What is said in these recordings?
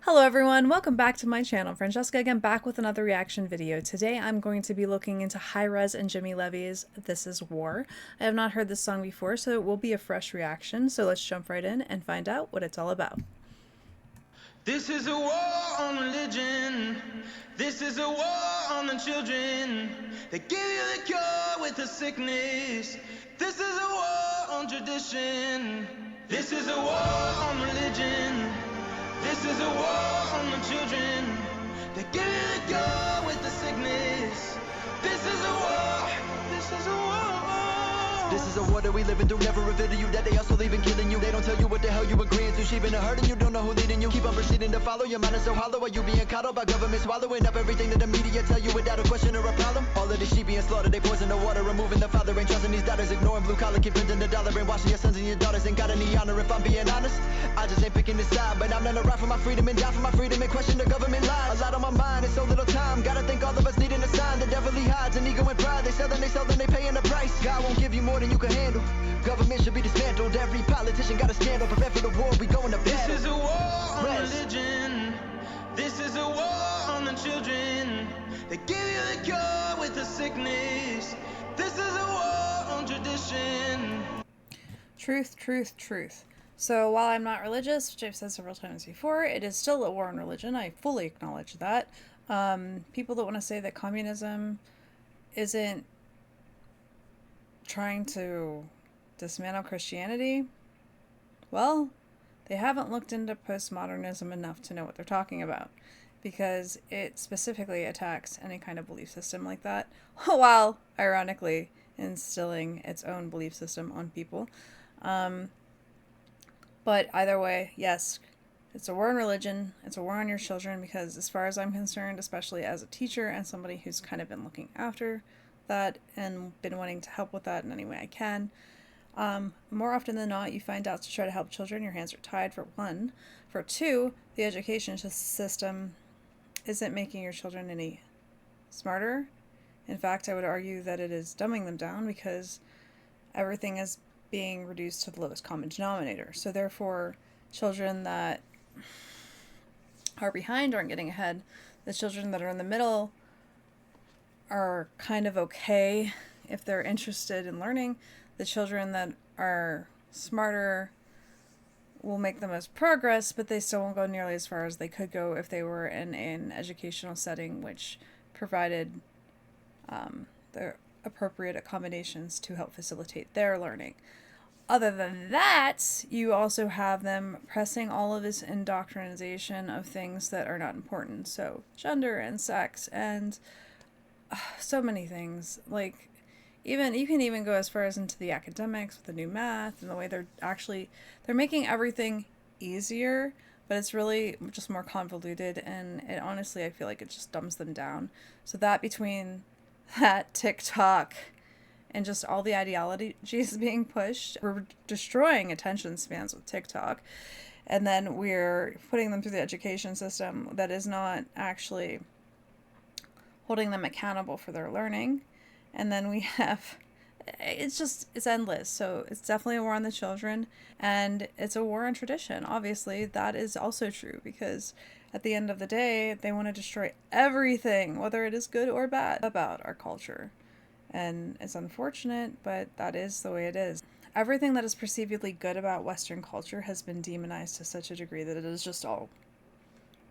Hello everyone, welcome back to my channel. Francesca again, back with another reaction video. Today I'm going to be looking into Hi-Rez and Jimmy Levy's This Is War. I have not heard this song before, so it will be a fresh reaction, so let's jump right in and find out what it's all about. This is a war on religion. This is a war on the children. They give you the cure with the sickness. This is a war on tradition. This is a war on religion. This is a war on the children. They give you the cure with the sickness. This is a war. This is a war. This is a war that we living through. Never reveal to you that they also leaving killing you. They don't tell you what the hell you agreeing to. She been hurting you, don't know who leading you. Keep on proceeding to follow. Your mind is so hollow. Are you being coddled by government swallowing up everything that the media tell you without a question or a problem? All of these sheep being slaughtered. They poison the water, removing the father. Ain't trusting these daughters, ignoring blue collar. Keep printing the dollar, brainwashing your sons and your daughters. Ain't got any honor if I'm being honest. I just ain't picking this side, but I'm gonna ride for my freedom and die for my freedom and question the government lies. A lot on my mind and so little time. Gotta think all of us needing a sign. The devil he hides an ego and pride. They sell them, they paying the price. God won't give you more than you can handle. Government should be dismantled. Every politician got a scandal. Prepare for the war, we going to battle. This is a war on religion. This is a war on the children. They give you the cure with the sickness. This is a war on tradition. Truth, truth, truth. So while I'm not religious, which I've said several times before, it is still a war on religion. I fully acknowledge that. People that want to say that communism isn't trying to dismantle Christianity, well, they haven't looked into postmodernism enough to know what they're talking about, because it specifically attacks any kind of belief system like that, while ironically instilling its own belief system on people. But either way, yes, it's a war on religion, it's a war on your children, because as far as I'm concerned, especially as a teacher and somebody who's kind of been looking after that and been wanting to help with that in any way I can, more often than not, you find out to try to help children, your hands are tied, for one. For two, the education system isn't making your children any smarter. In fact, I would argue that it is dumbing them down, because everything is being reduced to the lowest common denominator. So therefore, children that are behind aren't getting ahead. The children that are in the middle are kind of okay if they're interested in learning. The children that are smarter will make the most progress, but they still won't go nearly as far as they could go if they were in an educational setting which provided the appropriate accommodations to help facilitate their learning. Other than that, you also have them pressing all of this indoctrination of things that are not important. So gender and sex and so many things. Like, even you can even go as far as into the academics with the new math and the way they're making everything easier, but it's really just more convoluted, and it honestly, I feel like it just dumbs them down. So that, between that, TikTok, and just all the ideologies being pushed, we're destroying attention spans with TikTok, and then we're putting them through the education system that is not actually holding them accountable for their learning. And then we have, it's endless. So it's definitely a war on the children, and it's a war on tradition. Obviously, that is also true, because at the end of the day, they want to destroy everything, whether it is good or bad, about our culture. And it's unfortunate, but that is the way it is. Everything that is perceivably good about Western culture has been demonized to such a degree that it is just all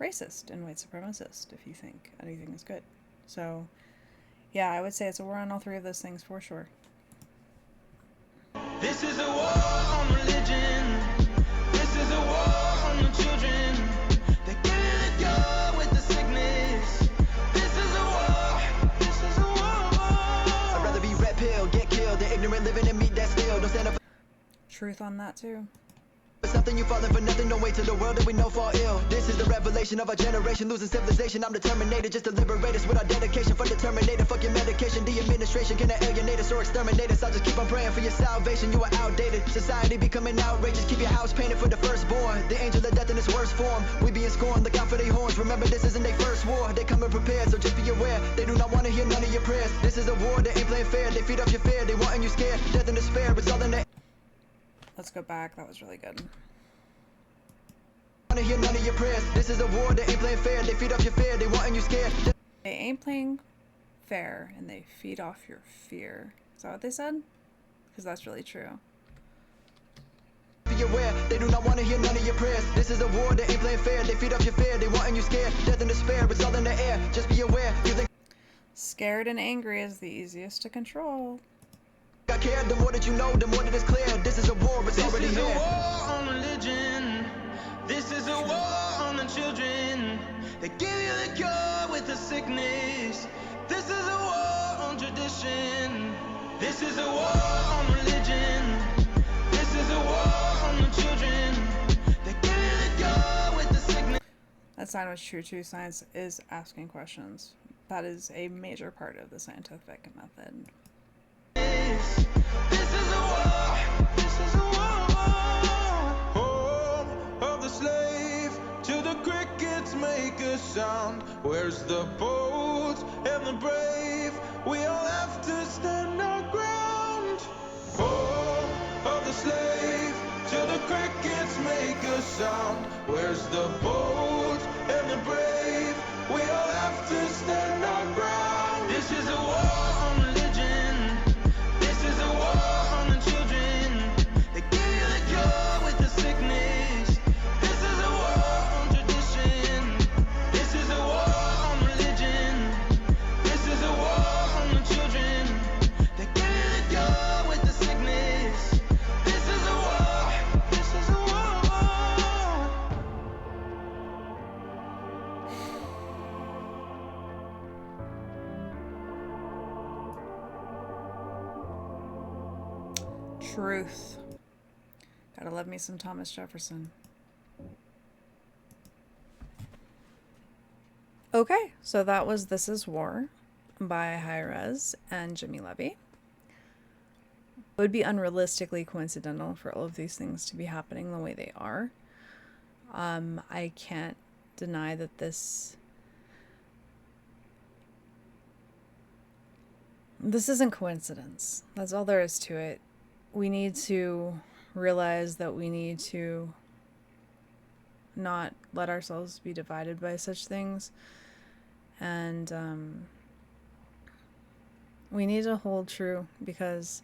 racist and white supremacist if you think anything is good. So yeah, I would say it's a war on all three of those things for sure. This is a war on religion. This is a war on the children. They give you the cure with the sickness. This is a war. This is a war. I'd rather be red pill, get killed, than ignorant living and meat that still don't stand up Truth on that too. for something. You falling for nothing, don't wait till the world that we know fall ill. This is the revelation of our generation, losing civilization. I'm determined just to liberate us with our dedication. For the Terminator, fuck your medication. The administration cannot alienate us or exterminate us. I'll just keep on praying for your salvation. You are outdated, society becoming outrageous. Keep your house painted for the firstborn, the angel of death in its worst form. We being scorned, look out for their horns. Remember, this isn't their first war. They coming prepared, so just be aware. They do not want to hear none of your prayers. This is a war, they ain't playing fair. They feed off your fear, they wanting you scared. Death and despair, it's all in the. Let's go back. That was really good. wanna hear none of your prayers. This is a war, they ain't playing fair. They feed off your fear, they wanting you scared. They ain't playing fair, and they feed off your fear. Is that what they said? Because that's really true. Be aware, they do not want to hear none of your prayers. This is a war, they ain't playing fair. They feed off your fear, they wanting you scared. Death and despair, it's all in the air. Just be aware, you think Scared and angry is the easiest to control. I care, the more that you know, the more that it's clear. This is a war, it's already This is a here. war on religion. This is a war on the children. They give you the cure with the sickness. This is a war on tradition. This is a war on religion. This is a war on the children. They give you the cure with the sickness. That sign was true too. Science is asking questions. That is a major part of the scientific method. This is a war. This is a war. Home of the slave, till the crickets make a sound. Where's the bold and the brave? We all have to stand our ground. Home of the slave, till the crickets make a sound. Where's the bold and the brave? We all have to stand our ground. This is a war on religion. This is a war on the children. They give you the cure with the sickness. This is a war on tradition. This is a war on religion. This is a war on the children. They give you the cure with the sickness. This is a war. This is a war. Truth. Gotta love me some Thomas Jefferson. Okay, so that was This Is War by Hi-Rez and Jimmy Levy. It would be unrealistically coincidental for all of these things to be happening the way they are. I can't deny that this isn't coincidence. That's all there is to it. We need to realize that we need to not let ourselves be divided by such things. And we need to hold true, because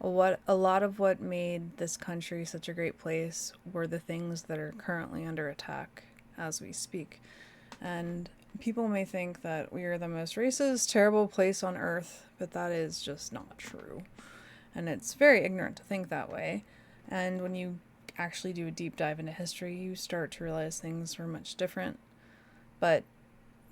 a lot of what made this country such a great place were the things that are currently under attack as we speak. And people may think that we are the most racist, terrible place on earth, but that is just not true. And it's very ignorant to think that way. And when you actually do a deep dive into history, you start to realize things were much different. But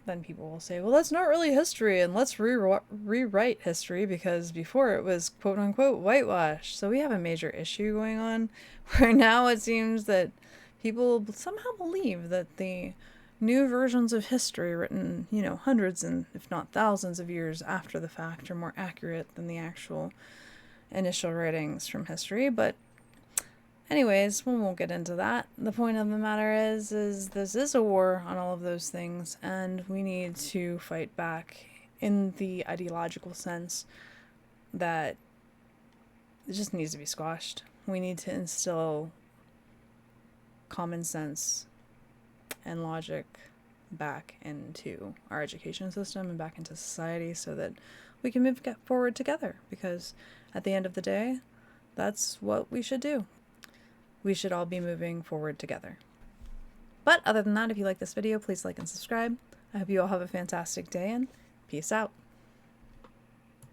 then people will say, well, that's not really history, and let's rewrite history because before it was quote-unquote whitewashed. So we have a major issue going on where now it seems that people somehow believe that the new versions of history written, hundreds and if not thousands of years after the fact are more accurate than the actual initial writings from history. But anyways, we won't get into that. The point of the matter is this is a war on all of those things, and we need to fight back in the ideological sense that it just needs to be squashed. We need to instill common sense and logic back into our education system and back into society so that we can move forward together, because at the end of the day, that's what we should do. We should all be moving forward together. But other than that, if you like this video, please like and subscribe. I hope you all have a fantastic day, and peace out.